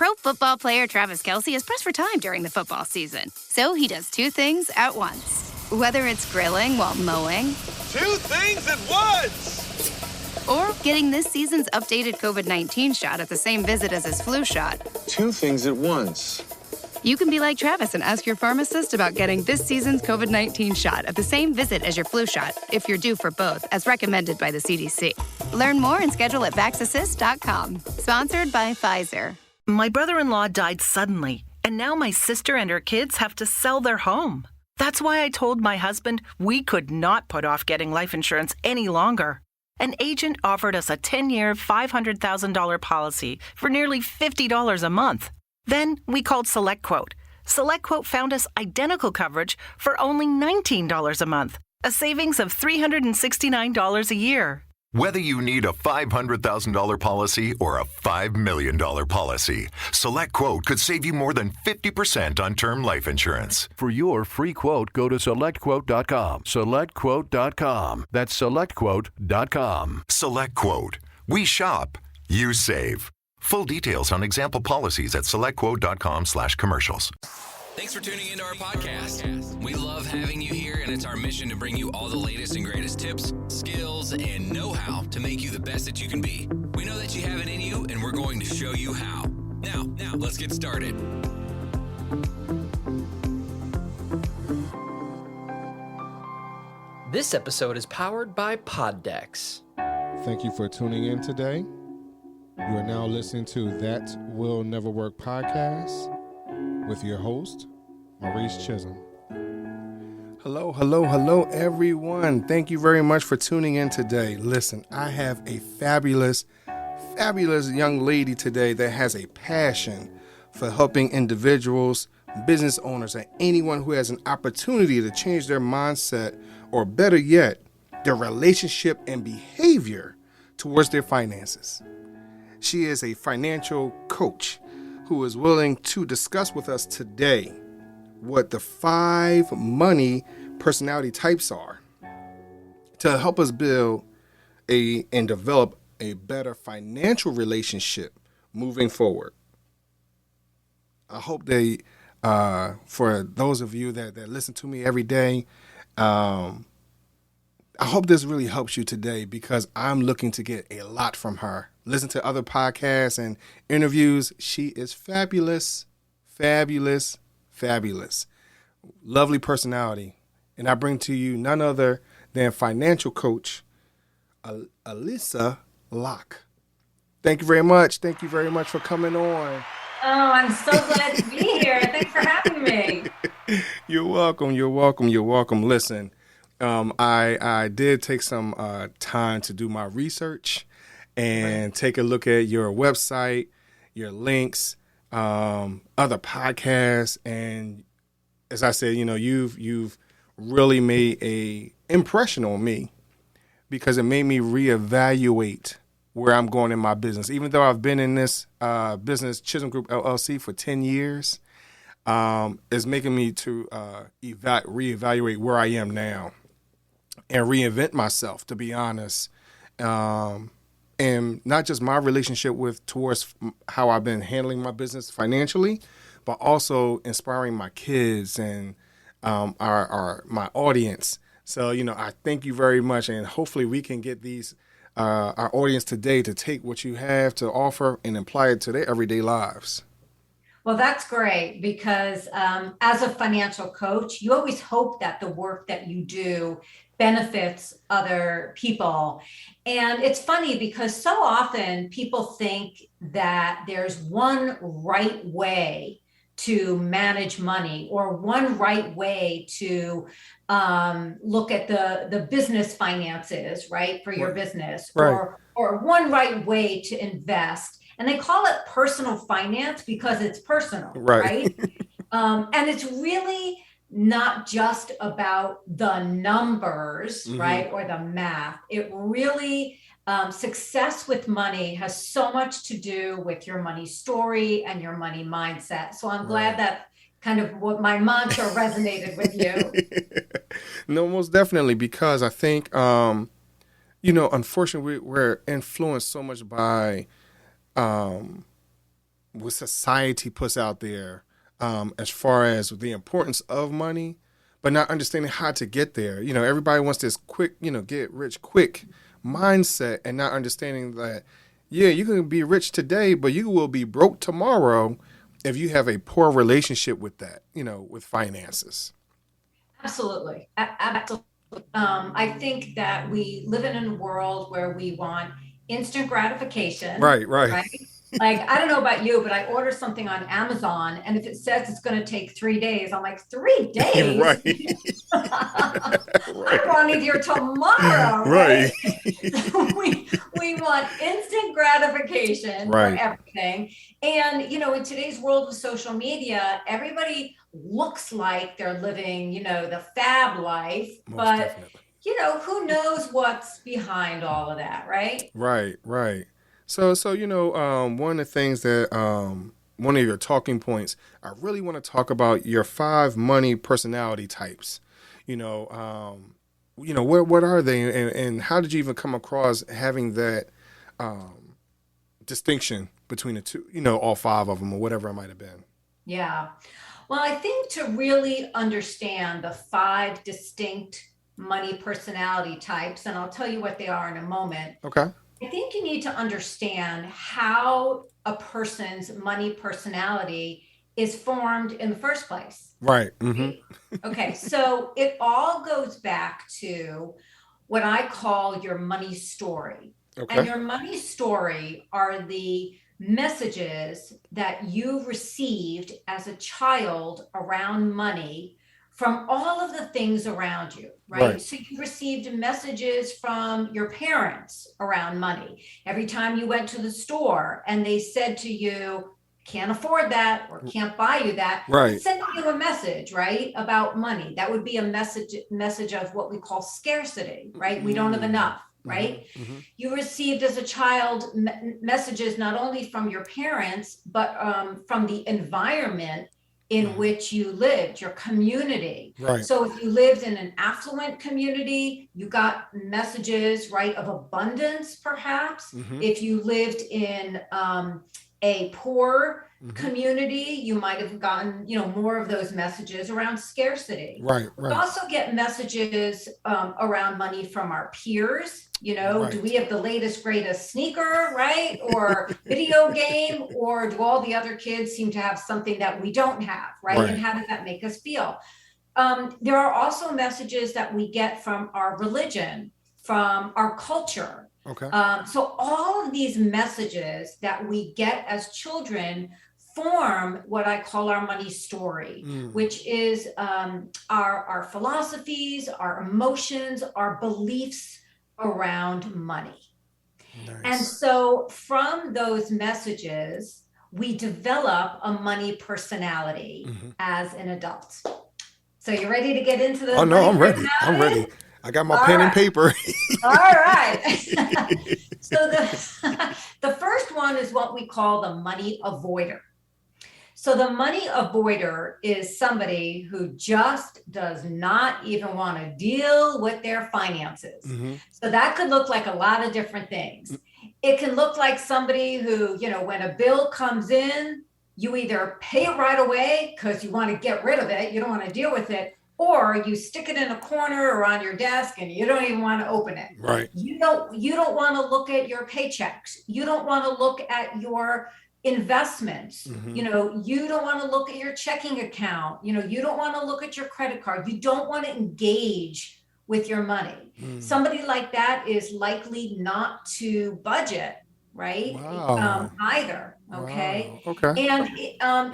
Pro Football player Travis Kelce is pressed for time during the football season. So he does two things at once. Whether it's grilling while mowing. Two things at once! Or getting this season's updated COVID-19 shot at the same visit as his flu shot. Two things at once. You can be like Travis and ask your pharmacist about getting this season's COVID-19 shot at the same visit as your flu shot, if you're due for both, as recommended by the CDC. Learn more and schedule at vaxassist.com. Sponsored by Pfizer. My brother-in-law died suddenly, and now my sister and her kids have to sell their home. That's why I told my husband we could not put off getting life insurance any longer. An agent offered us a 10-year, $500,000 policy for nearly $50 a month. Then we called SelectQuote. SelectQuote found us identical coverage for only $19 a month, a savings of $369 a year. Whether you need a $500,000 policy or a $5 million policy, SelectQuote could save you more than 50% on term life insurance. For your free quote, go to SelectQuote.com. SelectQuote.com. That's SelectQuote.com. SelectQuote. We shop. You save. Full details on example policies at SelectQuote.com/commercials. Thanks for tuning into our podcast. We love having you here, and it's our mission to bring you all the latest and greatest tips, skills, and know-how to make you the best that you can be. We know that you have it in you, and we're going to show you how. Now, let's get started. This episode is powered by Poddex. Thank you for tuning in today. You are now listening to That Will Never Work podcast with your host, Maurice Chisholm. Hello, everyone. Thank you very much for tuning in today. Listen, I have a fabulous young lady today that has a passion for helping individuals, business owners, and anyone who has an opportunity to change their mindset, or better yet, their relationship and behavior towards their finances. She is a financial coach who is willing to discuss with us today what the 5 money personality types are to help us build and develop a better financial relationship moving forward. I hope for those of you that listen to me every day, I hope this really helps you today, because I'm looking to get a lot from her. Listen to other podcasts and interviews. She is fabulous. Lovely personality. And I bring to you none other than financial coach Alissa Locke. Thank you very much. Thank you very much for coming on. Oh, I'm so glad to be here. Thanks for having me. You're welcome. Listen, I did take some time to do my research and take a look at your website, your links, other podcasts, and as I said, you've really made a impression on me, because it made me reevaluate where I'm going in my business. Even though I've been in this business, Chisholm Group LLC, for 10 years, it's making me to reevaluate where I am now and reinvent myself, to be honest. And not just my relationship towards how I've been handling my business financially, but also inspiring my kids and my audience. So, I thank you very much, and hopefully we can get our audience today to take what you have to offer and apply it to their everyday lives. Well, that's great, because as a financial coach, you always hope that the work that you do benefits other people. And it's funny, because so often people think that there's one right way to manage money, or one right way to look at the business finances, right, for your business, right, or one right way to invest. And they call it personal finance because it's personal, right? And it's really not just about the numbers, right, or the math. It really, success with money has so much to do with your money story and your money mindset. So I'm glad that kind of what my mantra resonated with you. No, most definitely, because I think, unfortunately, we're influenced so much by what society puts out there as far as the importance of money, but not understanding how to get there. You know, everybody wants this quick, get rich quick mindset, and not understanding that, yeah, you can be rich today, but you will be broke tomorrow if you have a poor relationship with that, with finances. Absolutely. Absolutely. I think that we live in a world where we want instant gratification. Right. Like, I don't know about you, but I order something on Amazon, and if it says it's going to take 3 days, I'm like, 3 days? Right. I want it here tomorrow. Right. we want instant gratification for everything. And, in today's world of social media, everybody looks like they're living, the fab life, but definitely. Who knows what's behind all of that, right? Right. So one of the things that one of your talking points, I really want to talk about your 5 money personality types. What are they, and how did you even come across having that distinction between the two? All 5 of them, or whatever it might have been. Yeah. Well, I think to really understand the 5 distinct money personality types, and I'll tell you what they are in a moment. Okay. I think you need to understand how a person's money personality is formed in the first place. Right. Mm-hmm. Okay. So it all goes back to what I call your money story. Okay. And your money story are the messages that you received as a child around money from all of the things around you, right? So you received messages from your parents around money. Every time you went to the store and they said to you, can't afford that or can't buy you that, it's sending you a message, right, about money. That would be a message of what we call scarcity, right? We don't have enough, right? Mm-hmm. You received as a child messages not only from your parents, but from the environment in which you lived, your community. Right. So if you lived in an affluent community, you got messages, right, of abundance, perhaps. Mm-hmm. If you lived in a poor community, you might have gotten, more of those messages around scarcity. Right. We also get messages around money from our peers. Do we have the latest, greatest sneaker, right? Or video game, or do all the other kids seem to have something that we don't have, right? And how does that make us feel? There are also messages that we get from our religion, from our culture. Okay. So all of these messages that we get as children form what I call our money story, which is our philosophies, our emotions, our beliefs around money. Nice. And so from those messages, we develop a money personality as an adult. So you ready to get into the Oh, no, I'm ready. I got my pen and paper. All right. So the first one is what we call the money avoider. So the money avoider is somebody who just does not even want to deal with their finances. Mm-hmm. So that could look like a lot of different things. It can look like somebody who, when a bill comes in, you either pay it right away because you want to get rid of it, you don't want to deal with it, or you stick it in a corner or on your desk and you don't even want to open it. Right. You don't want to look at your paychecks. You don't want to look at your investments. Mm-hmm. You don't want to look at your checking account. You don't want to look at your credit card. You don't want to engage with your money. Somebody like that is likely not to budget, right? Wow. Either. Okay. Wow. Okay. And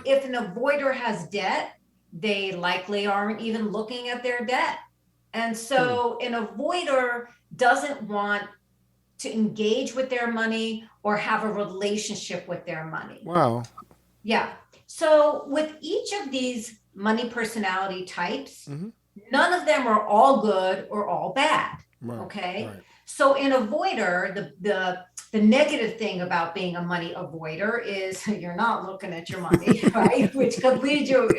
if an avoider has debt, they likely aren't even looking at their debt. And so an avoider doesn't want to engage with their money or have a relationship with their money. Wow. Yeah. So with each of these money personality types, none of them are all good or all bad. Right. Okay. Right. So an avoider, the negative thing about being a money avoider is you're not looking at your money, right? Which could lead you,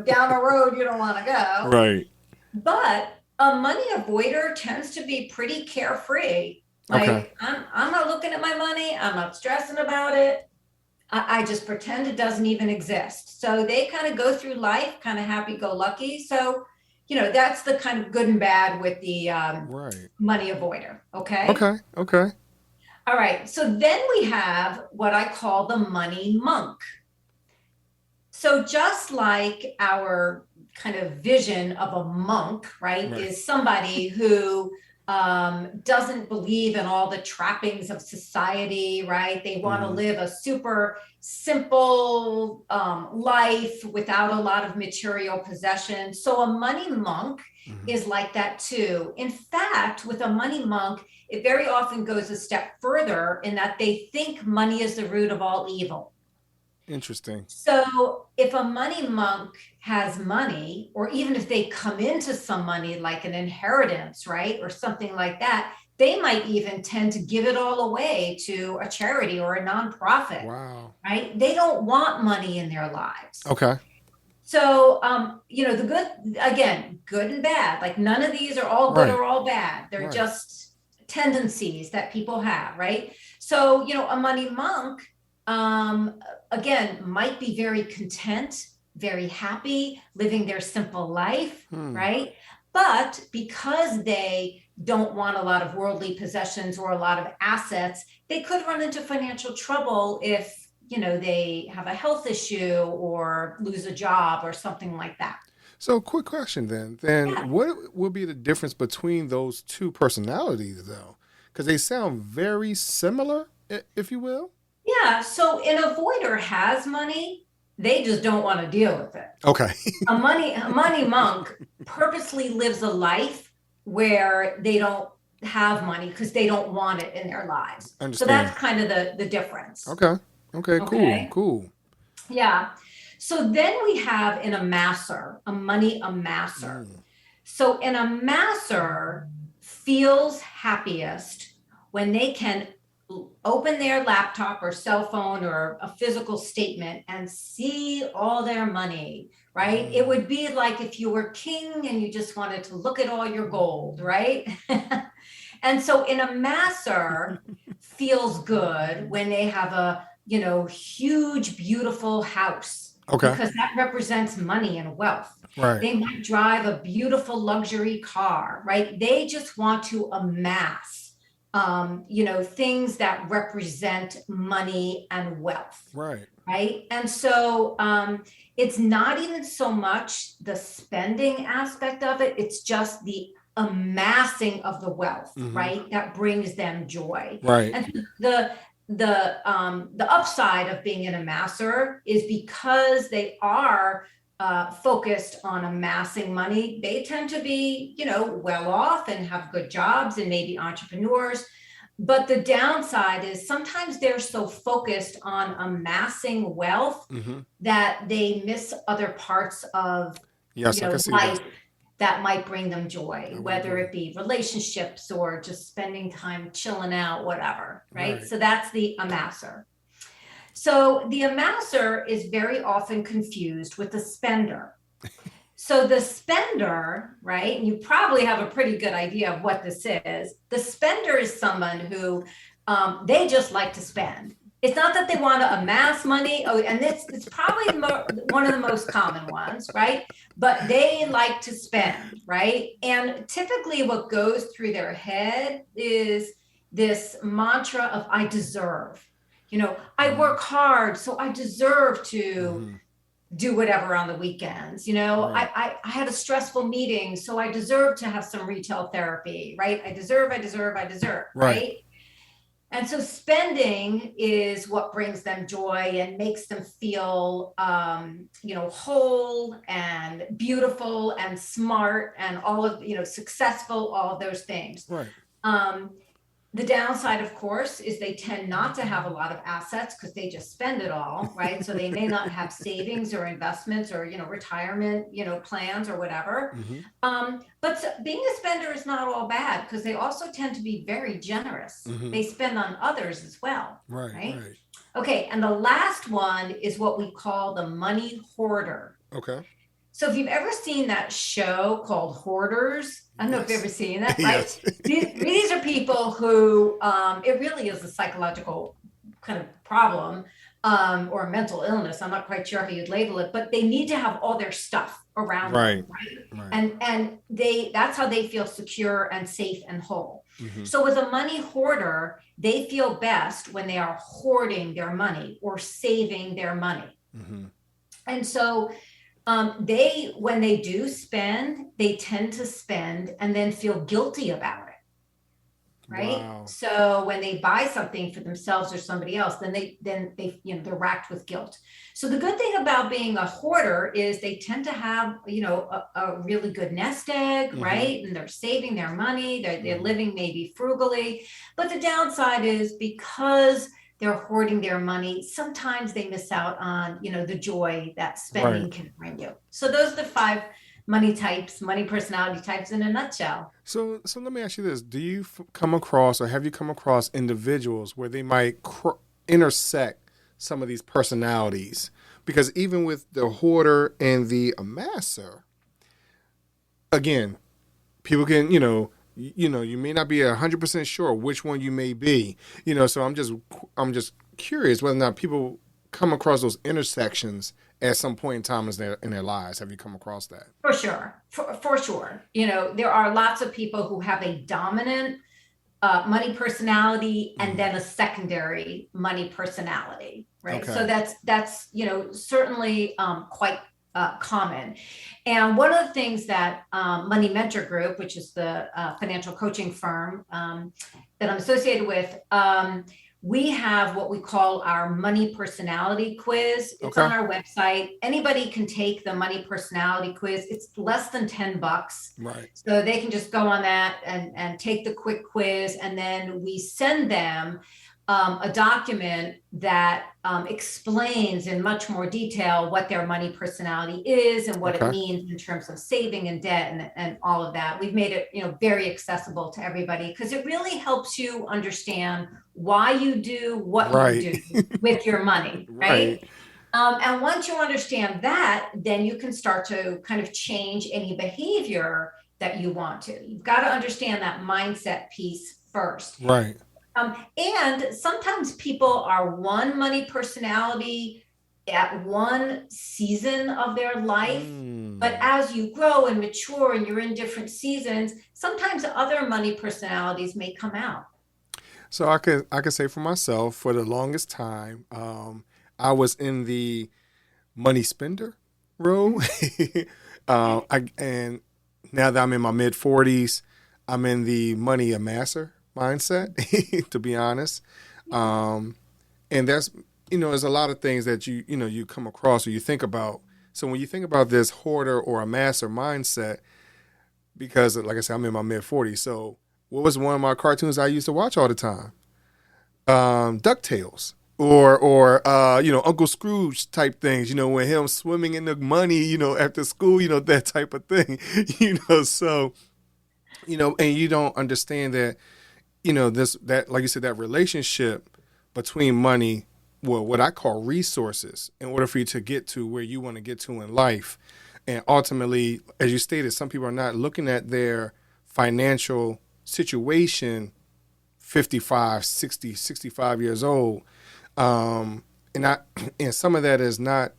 down a road you don't want to go. Right. But a money avoider tends to be pretty carefree. Like, okay. I'm not looking at my money. I'm not stressing about it. I just pretend it doesn't even exist. So they kind of go through life kind of happy-go-lucky. So, that's the kind of good and bad with the money avoider. Okay. Okay. All right. So then we have what I call the money monk. So just like our kind of vision of a monk, right. is somebody who doesn't believe in all the trappings of society, right? They want to live a super simple life without a lot of material possessions. So a money monk is like that too. In fact, with a money monk, it very often goes a step further in that they think money is the root of all evil. Interesting. So if a money monk has money, or even if they come into some money like an inheritance, right, or something like that, they might even tend to give it all away to a charity or a nonprofit. Wow. Right? They don't want money in their lives. Okay. So, the good, again, good and bad, like none of these are all good or all bad. They're just tendencies that people have, right? So, a money monk, again, might be very content, very happy, living their simple life, right? But because they don't want a lot of worldly possessions or a lot of assets, they could run into financial trouble if, they have a health issue or lose a job or something like that. So quick question then. What would be the difference between those two personalities though? Because they sound very similar, if you will. Yeah. So an avoider has money. They just don't want to deal with it. Okay. a money monk purposely lives a life where they don't have money because they don't want it in their lives. Understand. So that's kind of the difference. Okay. Cool. Yeah. So then we have an amasser, a money amasser. So an amasser feels happiest when they can open their laptop or cell phone or a physical statement and see all their money, right? It would be like if you were king and you just wanted to look at all your gold, right? And so an amasser feels good when they have a, huge, beautiful house. Okay. Because that represents money and wealth. Right. They might drive a beautiful luxury car, right? They just want to amass, things that represent money and wealth. Right. Right. And so it's not even so much the spending aspect of it. It's just the amassing of the wealth, right? That brings them joy. Right. And the upside of being an amasser is because they are focused on amassing money. They tend to be, well off and have good jobs and maybe entrepreneurs. But the downside is sometimes they're so focused on amassing wealth that they miss other parts of life that might bring them joy, whether it be relationships or just spending time chilling out, whatever, right? So that's the amasser. So the amasser is very often confused with the spender. So the spender, right, and you probably have a pretty good idea of what this is. The spender is someone who they just like to spend. It's not that they want to amass money. Oh, and it's probably one of the most common ones, right? But they like to spend, right? And typically what goes through their head is this mantra of I deserve. I work hard, so I deserve to do whatever on the weekends. I had a stressful meeting, so I deserve to have some retail therapy, right? I deserve, right? And so spending is what brings them joy and makes them feel, whole and beautiful and smart and all of, successful, all of those things. Right. The downside, of course, is they tend not to have a lot of assets because they just spend it all, right? So they may not have savings or investments or, retirement, plans or whatever. But being a spender is not all bad because they also tend to be very generous. They spend on others as well, right? Okay, and the last one is what we call the money hoarder. Okay. So if you've ever seen that show called Hoarders, I don't know if you've ever seen that, right? These are people who, it really is a psychological kind of problem. or mental illness. I'm not quite sure how you'd label it, but they need to have all their stuff around them, right? And that's how they feel secure and safe and whole. So with a money hoarder, they feel best when they are hoarding their money or saving their money. And so when they do spend, they tend to spend and then feel guilty about it. Right. Wow. So when they buy something for themselves or somebody else, then they they're racked with guilt. So the good thing about being a hoarder is they tend to have, a really good nest egg, right? And they're saving their money. They're living maybe frugally. But the downside is because they're hoarding their money, sometimes they miss out on, the joy that spending can bring you. So those are the 5 money personality types in a nutshell. So let me ask you this. Do you come across, or have you come across individuals where they might intersect some of these personalities? Because even with the hoarder and the amasser, again, people can, you may not be 100% sure which one you may be, so I'm just curious whether or not people come across those intersections at some point in time in their lives. Have you come across that? For sure. For sure. There are lots of people who have a dominant money personality and then a secondary money personality, right? Okay. So that's certainly quite common. And one of the things that Money Mentor Group, which is the financial coaching firm that I'm associated with, we have what we call our money personality quiz. It's on our website. Anybody can take the money personality quiz. It's less than $10. Right. So they can just go on that and take the quick quiz. And then we send them a document that explains in much more detail what their money personality is and what it means in terms of saving and debt and all of that. We've made it, very accessible to everybody because it really helps you understand why you do what you do with your money, right? And once you understand that, then you can start to kind of change any behavior that you want to. You've got to understand that mindset piece first. Right. And sometimes people are one money personality at one season of their life. But as you grow and mature and you're in different seasons, sometimes other money personalities may come out. So I could say for myself, for the longest time, I was in the money spender role. And now that I'm in my mid 40s, I'm in the money amasser mindset, to be honest. And that's, there's a lot of things that you come across or you think about. So when you think about this hoarder or amasser mindset, because like I said, I'm in my mid 40s. So what was one of my cartoons I used to watch all the time? DuckTales or Uncle Scrooge type things, when him swimming in the money, after school, that type of thing, so, and you don't understand that, that, like you said, that relationship between money, well, what I call resources, in order for you to get to where you want to get to in life. And ultimately, as you stated, some people are not looking at their financial situation 55, 60, 65 years old. And some of that is not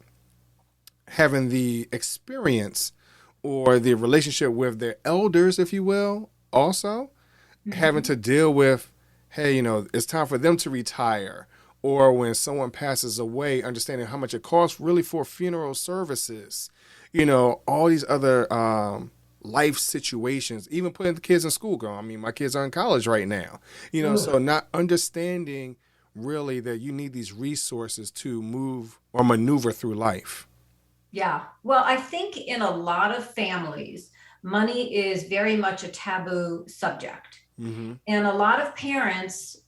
having the experience or the relationship with their elders, if you will, also. Having to deal with, hey, it's time for them to retire, or when someone passes away, understanding how much it costs really for funeral services, all these other life situations, even putting the kids in school. My kids are in college right now, so not understanding really that you need these resources to move or maneuver through life. Yeah. Well, I think in a lot of families, money is very much a taboo subject. And a lot of parents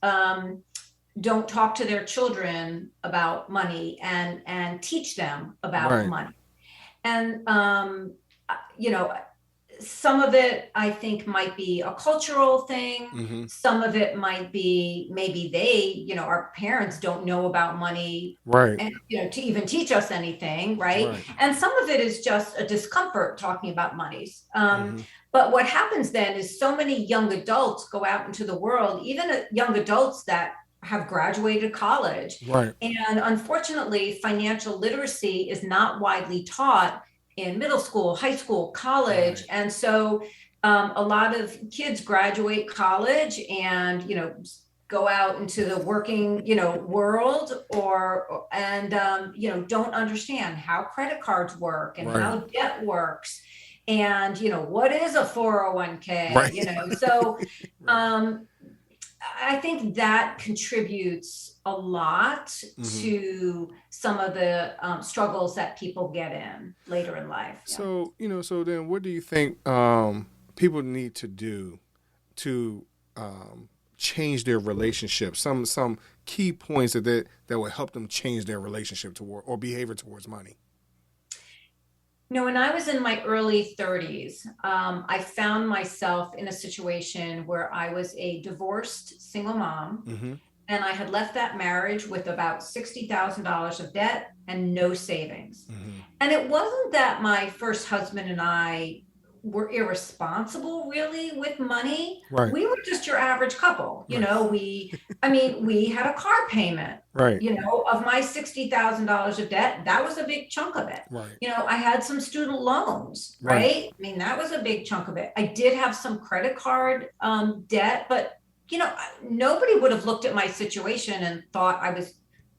don't talk to their children about money and teach them about money. And, some of it I think might be a cultural thing. Some of it might be maybe they, our parents don't know about money, and, to even teach us anything, right? And some of it is just a discomfort talking about money. But what happens then is so many young adults go out into the world, even young adults that have graduated college. Right. And unfortunately, financial literacy is not widely taught in middle school, high school, college. Right. And so a lot of kids graduate college and, go out into the working, world and don't understand how credit cards work and Right. how debt works. And, what is a 401k, Right. So I think that contributes a lot to some of the struggles that people get in later in life. So, so then what do you think people need to do to change their relationship? Some key points that will help them change their relationship toward or behavior towards money. When I was in my early 30s, I found myself in a situation where I was a divorced single mom, and I had left that marriage with about $60,000 of debt and no savings. And it wasn't that my first husband and I were irresponsible really with money. Right. We were just your average couple. We had a car payment, right. Of my $60,000 of debt, that was a big chunk of it. Right. I had some student loans, right? That was a big chunk of it. I did have some credit card debt, but nobody would have looked at my situation and thought I was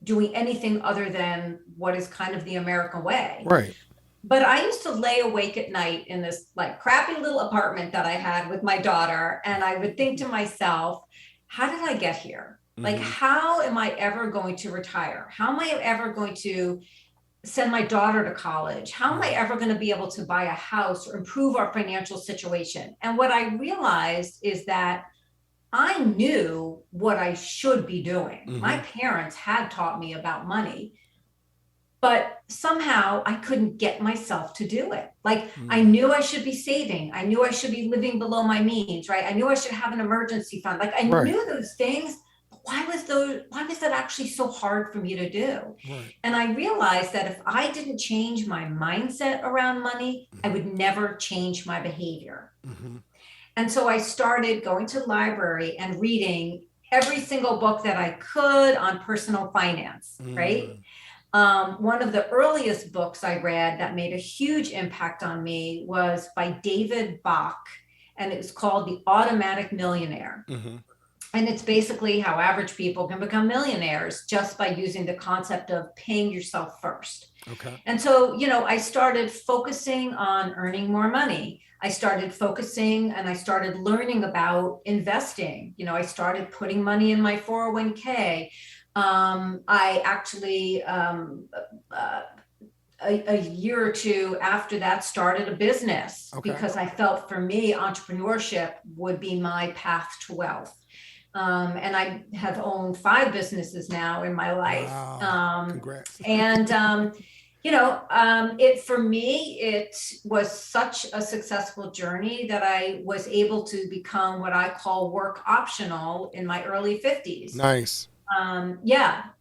doing anything other than what is kind of the American way. Right. But I used to lay awake at night in this like crappy little apartment that I had with my daughter. And I would think to myself, how did I get here? Like, how am I ever going to retire? How am I ever going to send my daughter to college? How am I ever going to be able to buy a house or improve our financial situation? And what I realized is that I knew what I should be doing. My parents had taught me about money, but somehow I couldn't get myself to do it. Like I knew I should be saving. I knew I should be living below my means, right? I knew I should have an emergency fund. Like I knew those things. Why was that actually so hard for me to do? Right. And I realized that if I didn't change my mindset around money, I would never change my behavior. And so I started going to the library and reading every single book that I could on personal finance, right? One of the earliest books I read that made a huge impact on me was by David Bach, and it was called The Automatic Millionaire. And it's basically how average people can become millionaires just by using the concept of paying yourself first. Okay. And so, I started focusing on earning more money. I started focusing and I started learning about investing. I started putting money in my 401k. I actually, a year or two after that, started a business because I felt for me, entrepreneurship would be my path to wealth. And I have owned 5 businesses now in my life. Wow. Congrats. And, for me, it was such a successful journey that I was able to become what I call work optional in my early 50s. Nice. And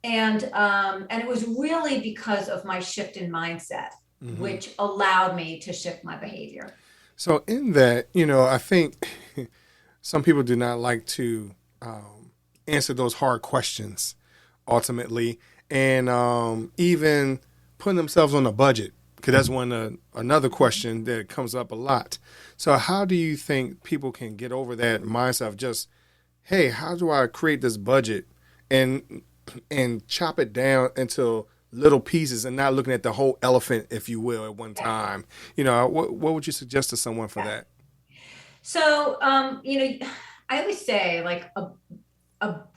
it was really because of my shift in mindset, which allowed me to shift my behavior. So in that, I think some people do not like to answer those hard questions ultimately, and even putting themselves on a budget, because that's another question that comes up a lot. So how do you think people can get over that mindset of just, hey, how do I create this budget and chop it down into little pieces and not looking at the whole elephant, if you will, at one time? What would you suggest to someone for that? So, I always say like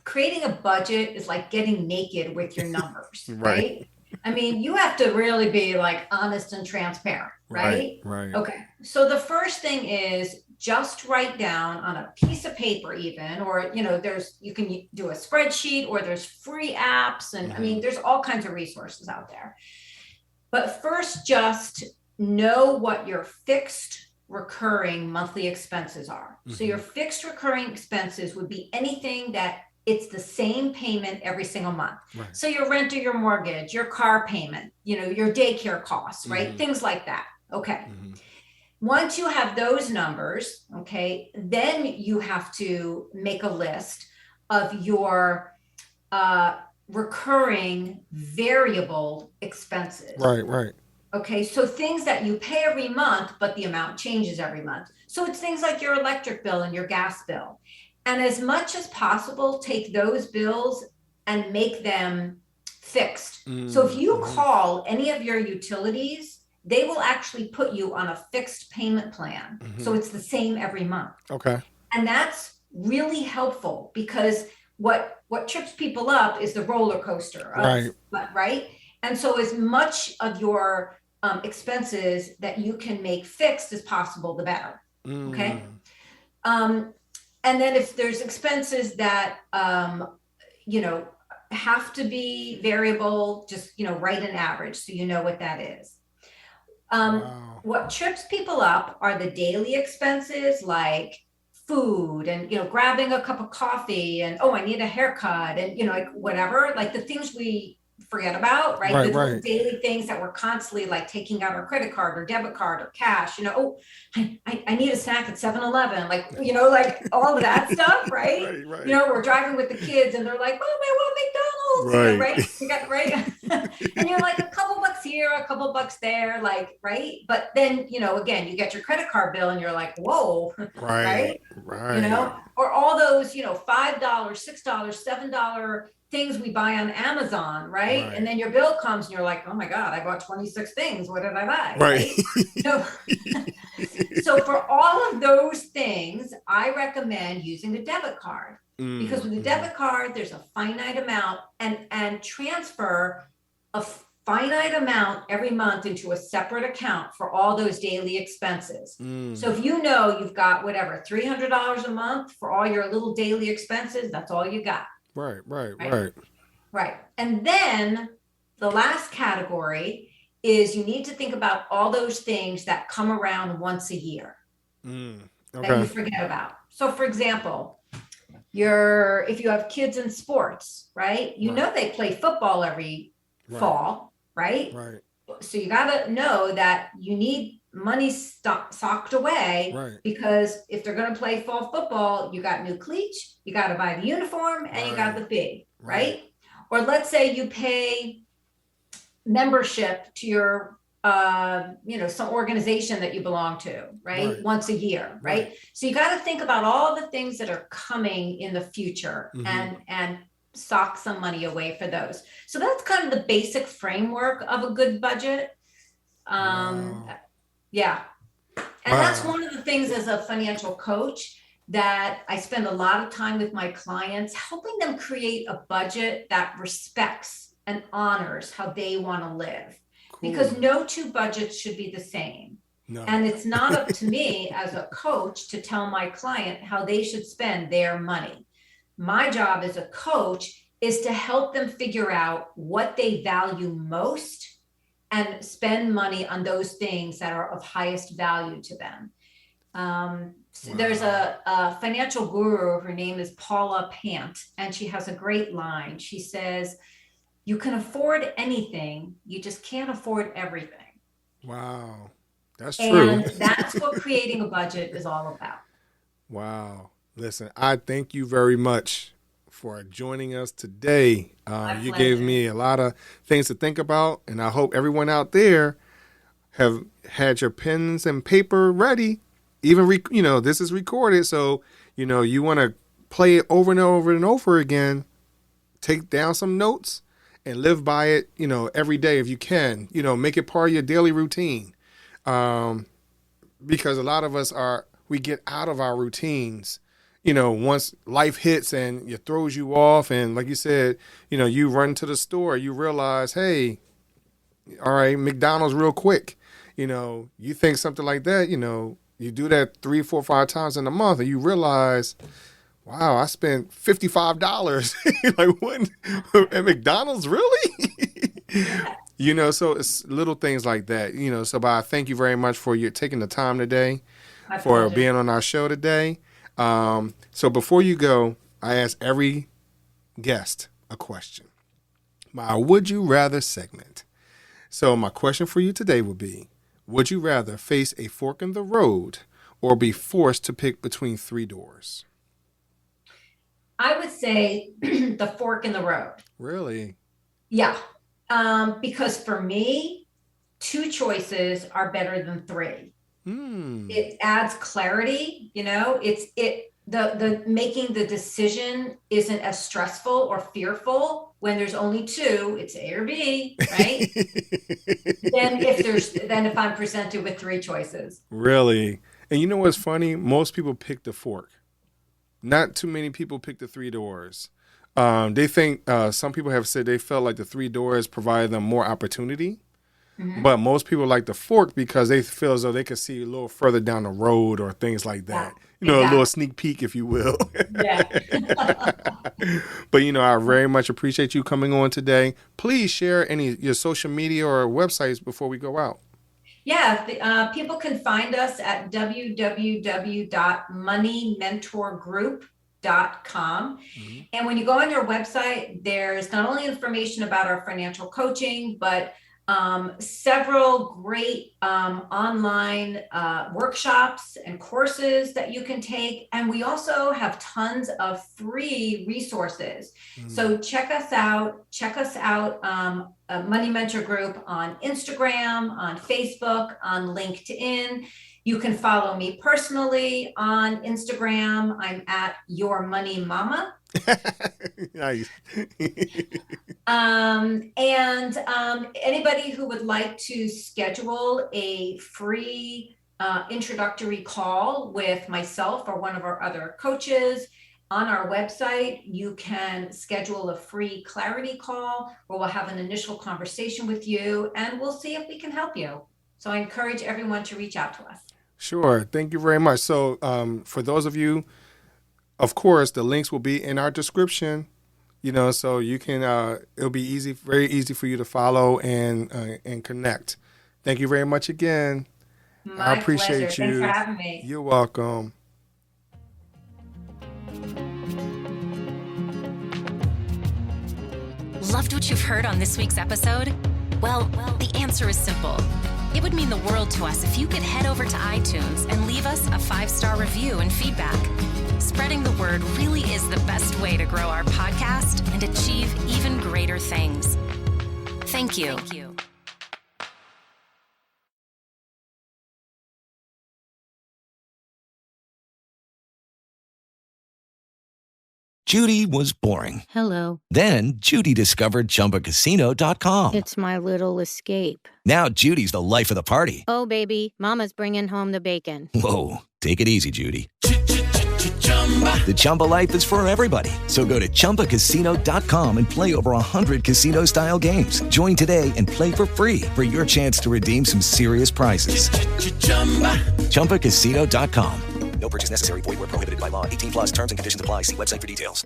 creating a budget is like getting naked with your numbers, right? You have to really be like honest and transparent, right? Right. Okay. So the first thing is just write down on a piece of paper even, or, you can do a spreadsheet, or there's free apps. And there's all kinds of resources out there. But first, just know what your fixed recurring monthly expenses are. So your fixed recurring expenses would be anything that it's the same payment every single month. Right. So your rent or your mortgage, your car payment, your daycare costs, right? Things like that. Okay. Once you have those numbers, okay, then you have to make a list of your recurring variable expenses. Right. Okay, so things that you pay every month, but the amount changes every month. So it's things like your electric bill and your gas bill. And as much as possible, take those bills and make them fixed. So if you call any of your utilities, they will actually put you on a fixed payment plan. So it's the same every month. Okay. And that's really helpful because what trips people up is the roller coaster. Right. And so as much of your expenses that you can make fixed as possible, the better. Okay. And then if there's expenses that, have to be variable, just, write an average so you know what that is. What trips people up are the daily expenses like food and, grabbing a cup of coffee and, I need a haircut and, like whatever, like the things we forget about, right? The daily things that we're constantly like taking out our credit card or debit card or cash, I need a snack at 7-Eleven, like, like all of that stuff, right? We're driving with the kids and they're like, Mom, I want McDonald's, right? You got right. And you're like a couple bucks here, a couple bucks there, like, right? But then, again, you get your credit card bill and you're like, whoa, right? Or all those, $5, $6, $7 things we buy on Amazon, right? And then your bill comes and you're like, oh my God, I bought 26 things. What did I buy? Right. So for all of those things, I recommend using the debit card because with the debit card, there's a finite amount and transfer a finite amount every month into a separate account for all those daily expenses. So if you've got whatever, $300 a month for all your little daily expenses, that's all you got. Right. And then the last category is you need to think about all those things that come around once a year that you forget about. So for example, if you have kids in sports, right? They play football every fall, right? So you got to know that you need money socked away because if they're going to play fall football, you got new cleats, you got to buy the uniform and you got the fee, right? Or let's say you pay membership to your, some organization that you belong to, right? Once a year, right? So you got to think about all the things that are coming in the future and sock some money away for those. So that's kind of the basic framework of a good budget. Yeah. And that's one of the things as a financial coach that I spend a lot of time with my clients, helping them create a budget that respects and honors how they want to live. Because no two budgets should be the same. No. And it's not up to me as a coach to tell my client how they should spend their money. My job as a coach is to help them figure out what they value most and spend money on those things that are of highest value to them. There's a financial guru, her name is Paula Pant, and she has a great line. She says, you can afford anything, you just can't afford everything. Wow, that's true. And that's what creating a budget is all about. Wow. Listen, I thank you very much for joining us today. You gave me a lot of things to think about, and I hope everyone out there have had your pens and paper ready. Even, this is recorded, so, you want to play it over and over and over again. Take down some notes and live by it, every day if you can. Make it part of your daily routine. Because a lot of us we get out of our routines, once life hits and it throws you off. And like you said, you run to the store, you realize, hey, all right, McDonald's real quick. You think something like that, you do that 3, 4, 5 times in a month and you realize, wow, I spent $55. Like what? At McDonald's, really? So it's little things like that, So, but I thank you very much for you taking the time today, for being on our show today. So before you go, I ask every guest a question. My Would You Rather segment. So my question for you today would be, would you rather face a fork in the road or be forced to pick between 3 doors? I would say the fork in the road. Really? Yeah. Because for me, 2 choices are better than 3. It adds clarity, the making the decision isn't as stressful or fearful when there's only 2, it's A or B, right? Then if I'm presented with 3 choices. Really? And you know what's funny? Most people pick the fork. Not too many people pick the 3 doors. They think, some people have said they felt like the 3 doors provided them more opportunity. Mm-hmm. But most people like the fork because they feel as though they can see a little further down the road or things like that. A little sneak peek, if you will. Yeah. But, I very much appreciate you coming on today. Please share your social media or websites before we go out. Yeah, people can find us at www.moneymentorgroup.com. Mm-hmm. And when you go on your website, there's not only information about our financial coaching, but several great online workshops and courses that you can take. And we also have tons of free resources. So check us out, Money Mentor Group on Instagram, on Facebook, on LinkedIn. You can follow me personally on Instagram. I'm at Your Money Mama. Nice. Anybody who would like to schedule a free introductory call with myself or one of our other coaches, on our website, you can schedule a free clarity call where we'll have an initial conversation with you and we'll see if we can help you. So I encourage everyone to reach out to us. Sure. Thank you very much. So for those of you, of course, the links will be in our description, so you can, it'll be easy, very easy for you to follow and connect. Thank you very much again. My I appreciate pleasure. you. Thanks for having me. You're welcome. Loved what you've heard on this week's episode? Well, the answer is simple. It would mean the world to us if you could head over to iTunes and leave us a 5-star review and feedback. Spreading the word really is the best way to grow our podcast and achieve even greater things. Thank you. Judy was boring. Hello. Then Judy discovered ChumbaCasino.com. It's my little escape. Now Judy's the life of the party. Oh, baby, mama's bringing home the bacon. Whoa, take it easy, Judy. The Chumba life is for everybody. So go to ChumbaCasino.com and play over 100 casino-style games. Join today and play for free for your chance to redeem some serious prizes. ChumbaCasino.com. No purchase necessary. Void where prohibited by law. 18+ terms and conditions apply. See website for details.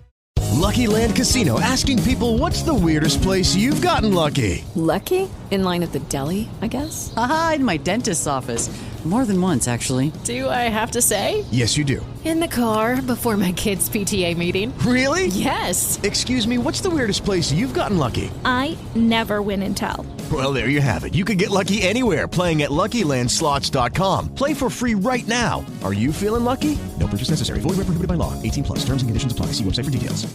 Lucky Land Casino, asking people, what's the weirdest place you've gotten lucky? Lucky? In line at the deli, I guess? Aha, in my dentist's office. More than once, actually. Do I have to say? Yes, you do. In the car before my kids' PTA meeting. Really? Yes. Excuse me, what's the weirdest place you've gotten lucky? I never win and tell. Well, there you have it. You can get lucky anywhere, playing at LuckyLandSlots.com. Play for free right now. Are you feeling lucky? No purchase necessary. Void where prohibited by law. 18+ terms and conditions apply. See website for details.